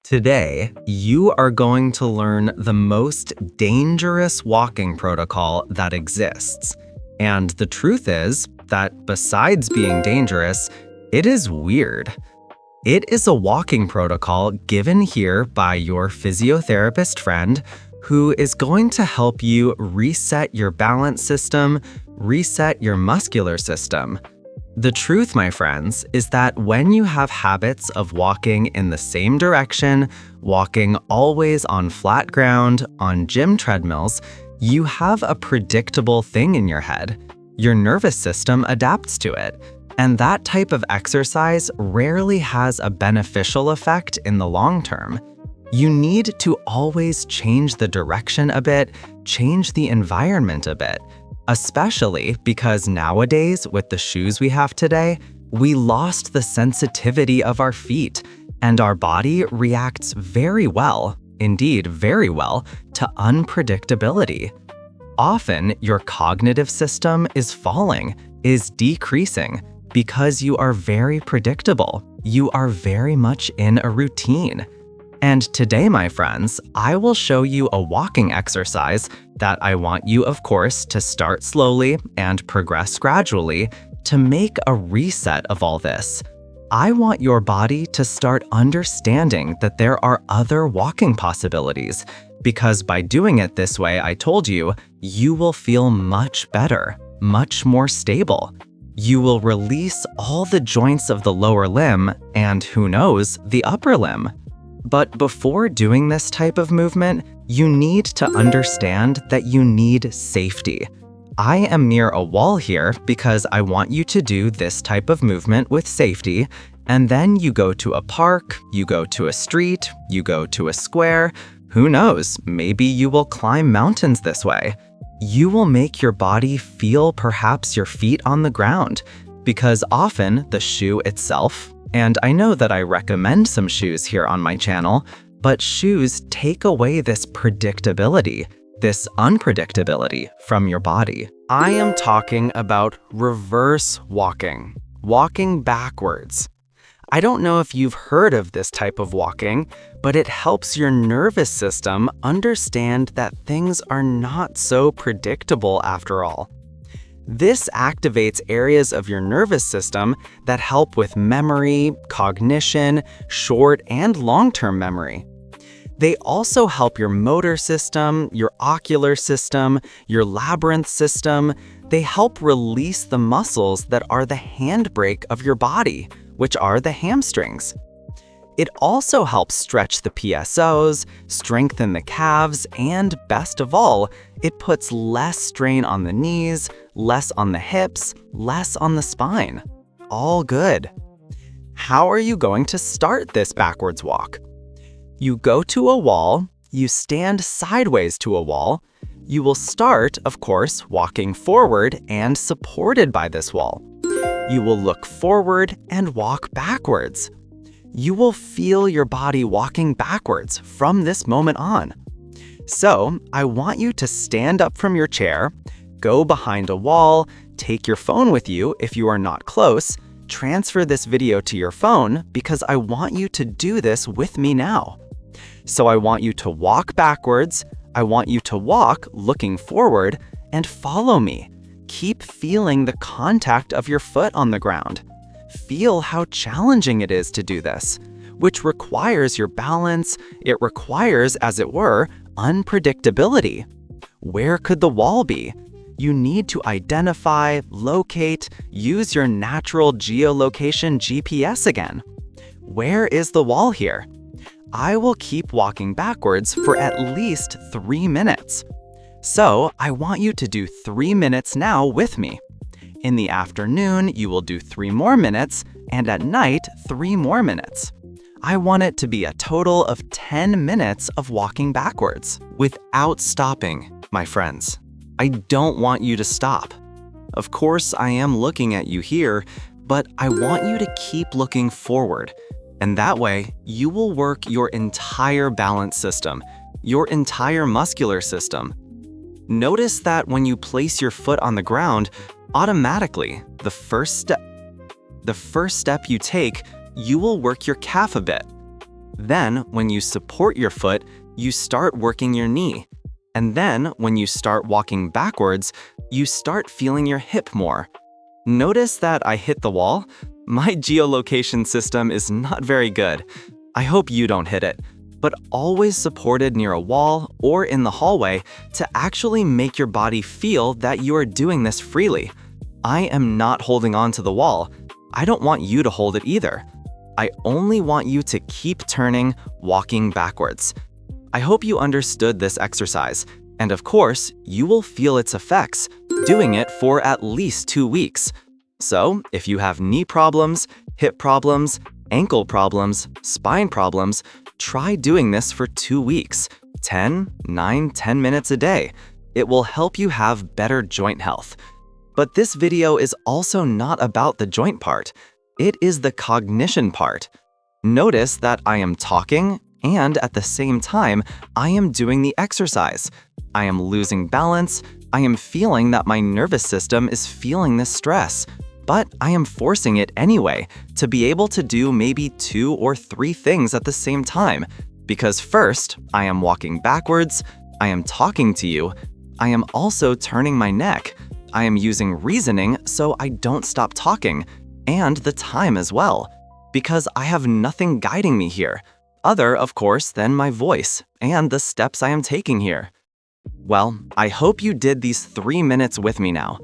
Today, you are going to learn the most dangerous walking protocol that exists. And the truth is that besides being dangerous, it is weird. It is a walking protocol given here by your physiotherapist friend who is going to help you reset your balance system, reset your muscular system. The truth, my friends, is that when you have habits of walking in the same direction, walking always on flat ground, on gym treadmills, you have a predictable thing in your head. Your nervous system adapts to it, and that type of exercise rarely has a beneficial effect in the long term. You need to always change the direction a bit, change the environment a bit. Especially because nowadays, with the shoes we have today, we lost the sensitivity of our feet, and our body reacts very well, indeed very well, to unpredictability. Often, your cognitive system is falling, is decreasing, because you are very predictable. You are very much in a routine. And today, my friends, I will show you a walking exercise that I want you, of course, to start slowly and progress gradually to make a reset of all this. I want your body to start understanding that there are other walking possibilities, because by doing it this way, I told you, you will feel much better, much more stable. You will release all the joints of the lower limb and, who knows, the upper limb. But before doing this type of movement, you need to understand that you need safety. I am near a wall here because I want you to do this type of movement with safety, and then you go to a park, you go to a street, you go to a square. Who knows, maybe you will climb mountains this way. You will make your body feel perhaps your feet on the ground, because often the shoe itself, and I know that I recommend some shoes here on my channel, but shoes take away this predictability, this unpredictability from your body. I am talking about reverse walking, walking backwards. I don't know if you've heard of this type of walking, but it helps your nervous system understand that things are not so predictable after all. This activates areas of your nervous system that help with memory, cognition, short and long-term memory. They also help your motor system, your ocular system, your labyrinth system. They help release the muscles that are the handbrake of your body, which are the hamstrings. It also helps stretch the PSOs, strengthen the calves, and best of all, it puts less strain on the knees, less on the hips, less on the spine. All good. How are you going to start this backwards walk? You go to a wall, you stand sideways to a wall. You will start, of course, walking forward and supported by this wall. You will look forward and walk backwards. You will feel your body walking backwards from this moment on. So, I want you to stand up from your chair, go behind a wall, take your phone with you if you are not close, transfer this video to your phone because I want you to do this with me now. So I want you to walk backwards, I want you to walk looking forward, and follow me. Keep feeling the contact of your foot on the ground. Feel how challenging it is to do this, which requires your balance. It requires, as it were, unpredictability. Where could the wall be? You need to identify, locate, use your natural geolocation GPS again. Where is the wall here? I will keep walking backwards for at least 3 minutes. So I want you to do 3 minutes now with me. In the afternoon, you will do 3 more minutes, and at night, 3 more minutes. I want it to be a total of 10 minutes of walking backwards without stopping, my friends. I don't want you to stop. Of course, I am looking at you here, but I want you to keep looking forward. And that way, you will work your entire balance system, your entire muscular system. Notice that when you place your foot on the ground, automatically, the first step you take, you will work your calf a bit. Then, when you support your foot, you start working your knee. And then, when you start walking backwards, you start feeling your hip more. Notice that I hit the wall? My geolocation system is not very good. I hope you don't hit it, but always supported near a wall or in the hallway to actually make your body feel that you are doing this freely. I am not holding on to the wall. I don't want you to hold it either. I only want you to keep turning, walking backwards. I hope you understood this exercise, and of course, you will feel its effects doing it for at least 2 weeks. So, if you have knee problems, hip problems, ankle problems, spine problems, try doing this for 2 weeks, 10 minutes a day. It will help you have better joint health. But this video is also not about the joint part. It is the cognition part. Notice that I am talking, and at the same time, I am doing the exercise. I am losing balance. I am feeling that my nervous system is feeling this stress. But I am forcing it anyway to be able to do maybe 2 or 3 things at the same time. Because first, I am walking backwards, I am talking to you, I am also turning my neck, I am using reasoning so I don't stop talking, and the time as well. Because I have nothing guiding me here, other, of course, than my voice and the steps I am taking here. Well, I hope you did these 3 minutes with me now.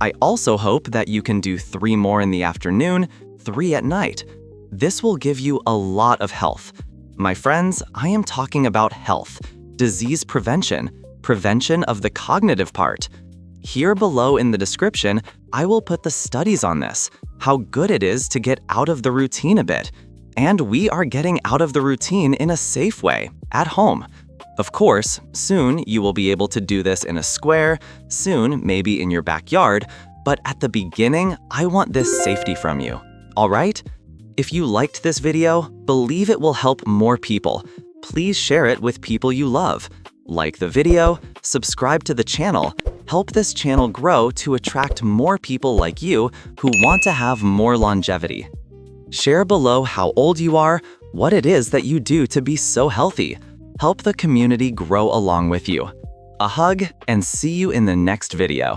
I also hope that you can do 3 more in the afternoon, 3 at night. This will give you a lot of health. My friends, I am talking about health, disease prevention, prevention of the cognitive part. Here below in the description, I will put the studies on this, how good it is to get out of the routine a bit. And we are getting out of the routine in a safe way, at home. Of course, soon you will be able to do this in a square, soon maybe in your backyard, but at the beginning, I want this safety from you. All right? If you liked this video, believe it will help more people. Please share it with people you love. Like the video, subscribe to the channel, help this channel grow to attract more people like you who want to have more longevity. Share below how old you are, what it is that you do to be so healthy. Help the community grow along with you. A hug, and see you in the next video.